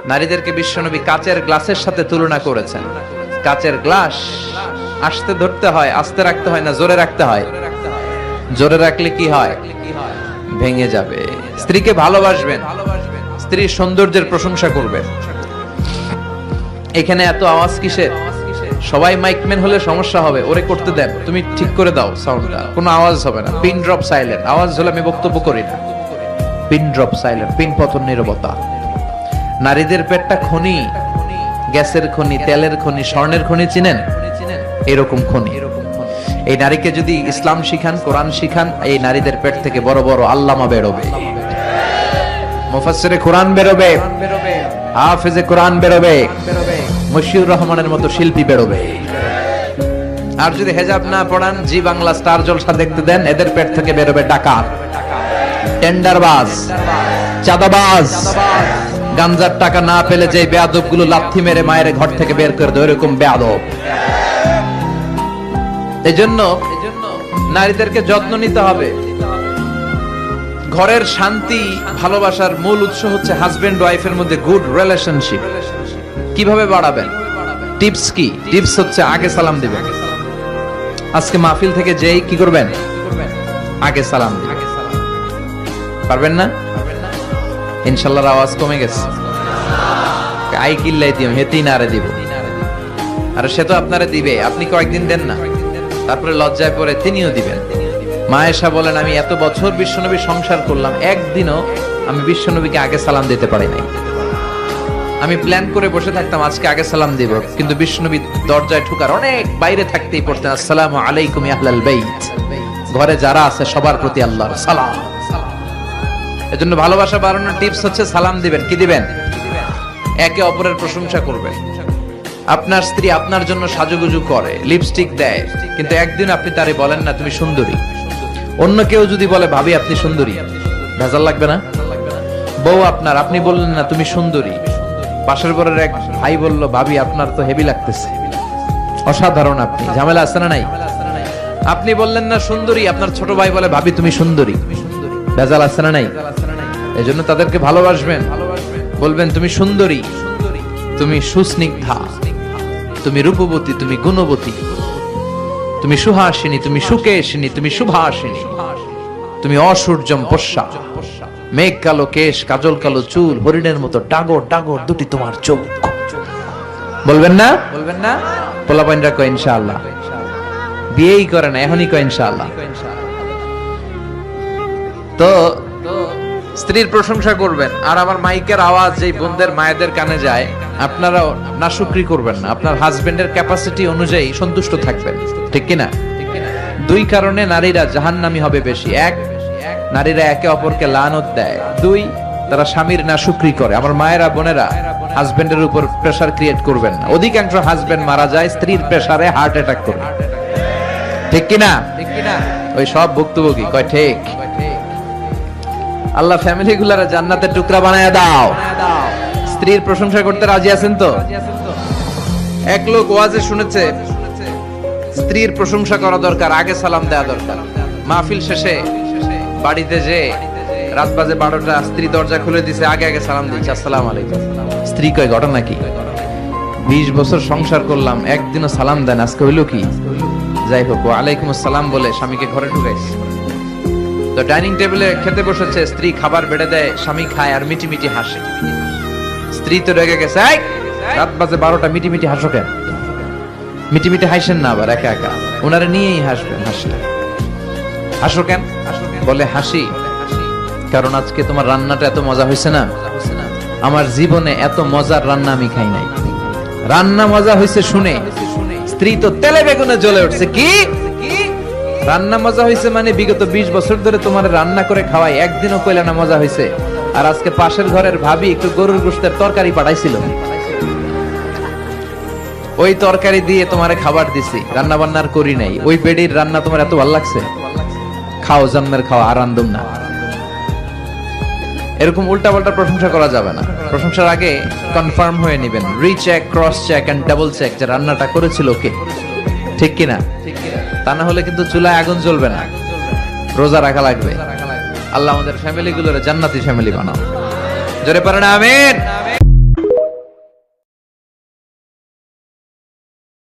নারীদেরকে বিশ্বনবী কাচের গ্লাসের সাথে তুলনা করেছেন। কাচের গ্লাস আস্তে ধরতে হয়, আস্তে রাখতে হয় না জোরে রাখতে হয়? জোরে রাখলে কি হয়? ভেঙে যাবে। স্ত্রীকে ভালোবাসবেন, স্ত্রীর সৌন্দর্যের প্রশংসা করবেন। এখানে এত আওয়াজ কিসের? সবাই মাইকম্যান হলে সমস্যা হবে, ওরে করতে দেন, তুমি ঠিক করে দাও সাউন্ডটা, কোনো আওয়াজ হবে না। পিন ড্রপ সাইলেন্ট, আওয়াজ হলে আমি বক্তব্য করি না। পিন ড্রপ সাইলেন্ট, পিন পতন নীরবতা। নারীদের পেটটা খনি, গ্যাসের খনি, তেলের খনি, স্বর্ণের খনি, চিনেন? এরকম খনি। এই নারীকে যদি ইসলাম শিখান, কোরআন শিখান, এই নারীদের পেট থেকে বড় বড় আল্লামা বেরোবে, মুফাসসিরে কোরআন বেরোবে, হাফেজে কোরআন বেরোবে, মশিউর রহমানের মতো শিল্পী বেরোবে। আর যদি হেজাব না পড়ান, জি বাংলা স্টার জলসা দেখতে দেন, এদের পেট থেকে বেরোবে ডাকাত, টেন্ডারবাজ, চাঁদাবাজ। গাঞ্জার টাকা না পেলে যে বেয়াদব গুলো লাথি মেরে মায়ের ঘর থেকে বের করে দেয়, এরকম বেয়াদব। এজন্য নারীদেরকে যত্ন নিতে হবে। ঘরের শান্তি, ভালোবাসার মূল উৎস হচ্ছে হাজবেন্ড ওয়াইফের মধ্যে গুড রিলেশনশিপ। কিভাবে বাড়াবেন? টিপস কি? টিপস হচ্ছে আগে সালাম দিবেন। আজকে মাহফিল থেকে যেই কি করবেন? আগে সালাম দিবেন। পারবেন না? ইনশাআল্লাহ আওয়াজ কমে গেছে। আই কিল্লাই দিও, হেতেই নারে দিব। আর সে তো আপনারে দিবে, আপনি কয়েকদিন দেন না, তারপরে লজ্জায় পড়ে তিনিও দিবেন। মা আয়েশা বলেন, আমি এত বছর বিশ্বনবী সংসার করলাম, একদিনও আমি বিশ্বনবীকে আগে সালাম দিতে পারি নাই। আমি প্ল্যান করে বসে থাকতাম আজকে আগে সালাম দিব, কিন্তু বিশ্বনবী দরজায় ঢোকার অনেক বাইরে থাকতেই পড়তেন, আসসালামু আলাইকুম ইয়া আহলাল বাইত। ঘরে যারা আছে সবার প্রতি আল্লাহর সালাম। এজন্য ভালোবাসা বাড়ানোর টিপস হচ্ছে সালাম দিবেন। কি দিবেন? একে অপরের প্রশংসা করবেন। আপনার স্ত্রী আপনার জন্য সাজুগুজু করে, লিপস্টিক দেয়, কিন্তু একদিন আপনি তারে বলেন না তুমি সুন্দরী। অন্য কেউ যদি বলে ভাবি আপনি সুন্দরী, ভেজাল লাগবে না? বউ আপনার, আপনি বললেন না তুমি সুন্দরী, পাশের ঘরের এক ভাই বলল ভাবি আপনার তো হেভি লাগতেছে, অসাধারণ, আপনি ঝামেলা আছে না নাই? আপনি বললেন না সুন্দরী, আপনার ছোট ভাই বলে ভাবি তুমি সুন্দরী, ভেজাল আছে না নাই? এজন্য তাদেরকে ভালোবাসবেন, বলবেন তুমি সুন্দরী, তুমি সুস্নিগ্ধা, তুমি রূপবতী, তুমি গুণবতী, তুমি সুহাসিনী, তুমি সুকেশিনী, তুমি শুভাসিনী, তুমি অসূর্যম পোষ্যা, মেঘ কালো কেশ, কাজল কালো চুল, হরিণের মতো ডাগর ডাগর দুটি তোমার চোখ। বলবেন না? বলবেন না? পোলাপাইনরা কয় ইনশাআল্লাহ, বিয়েই করে না এখনই কয় ইনশাআল্লাহ। তো স্ত্রীর প্রশংসা করবেন। আর আমার মাইকের আওয়াজ যেই বোনদের মায়েদের কানে যায়, আপনারাও নাশুকরি করবেন না, আপনার হাজবেন্ডের ক্যাপাসিটি অনুযায়ী সন্তুষ্ট থাকবেন, ঠিক কিনা? দুই কারণে নারীরা জাহান্নামী হবে বেশি। এক, নারীরা একে অপরকে লানত দেয়। দুই, তারা স্বামীর নাশুকরি করে। আমার মায়েরা, বোনেরা, হাজবেন্ডের উপর প্রেসার ক্রিয়েট করবেন না। অধিকাংশ হাজবেন্ড মারা যায় স্ত্রীর প্রেসারে, হার্ট অ্যাটাক করে, ঠিক কিনা? ওই সব ভুক্তভোগী কয় ঠিক। আল্লাহ ফ্যামিলি গুলারে জান্নাতের টুকরা বানায় দাও। স্ত্রীর প্রশংসা করতে রাজি আছেন তো? এক লোক ওয়াজে শুনেছে স্ত্রীর প্রশংসা করা দরকার, আগে সালাম দেওয়া দরকার। মাহফিল শেষে বাড়িতে যে রাত বাজে 12টা, স্ত্রী দরজা খুলে দিছে, আগে আগে সালাম দিচ্ছে, আসসালামু আলাইকুম। স্ত্রী কয় ঘটনা কি? 20 বছর সংসার করলাম, একদিনও সালাম দেন, আজকে হইলো কি? যাই হোক, ওয়ালাইকুম আসসালাম বলে স্বামীকে ঘরে ঢুকাইছে। তো ডাইনিং টেবিলে খেতে বসেছে, স্ত্রী খাবার বেড়ে দেয়, স্বামী খায় আর মিটি মিটি হাসে। স্ত্রী তো রেগে গেছে, রাত বাজে 12টা, মিটি মিটি হাসো কেন? মিটি মিটি হাসেন না আবার একা একা, ওনারে নিয়েই হাসবেন। হাসো কেন? বলে হাসি কারণ আজকে তোমার রান্নাটা এত মজা হয়েছে না, আমার জীবনে এত মজার রান্না আমি খাই নাই। রান্না মজা হয়েছে শুনে স্ত্রী তো তেলে বেগুনে জ্বলে উঠছে। কি রান্না মজা হয়েছে মানে? বিগত 20 বছর ধরে তোমার রান্না করে খাওয়াই, একদিনও কইলা না মজা হয়েছে। আর আজকে পাশের ঘরের ভাবি একটু গরুর গোশতের তরকারি পাঠাইছিল, ওই তরকারি দিয়ে তোমারে খাবার দিছি, রান্না বান্নার করি নাই। ওই বেডির রান্না তোমার এত ভালো লাগছে, খাও জন্মের খাও, আর রান্ধুম না। এরকম উল্টা পাল্টা প্রশংসা করা যাবে না। প্রশংসার আগে কনফার্ম হয়ে নেবেন, recheck, cross check and double check যে রান্নাটা করেছিল কে, ঠিক কিনা? তা না হলে কিন্তু চুলায় আগুন জ্বলবে না। রোজা রাখা লাগবে। আল্লাহ আমাদের ফ্যামিলি গুলোরে জান্নাতি ফ্যামিলি বানাও। জোরে পারেন আমিন।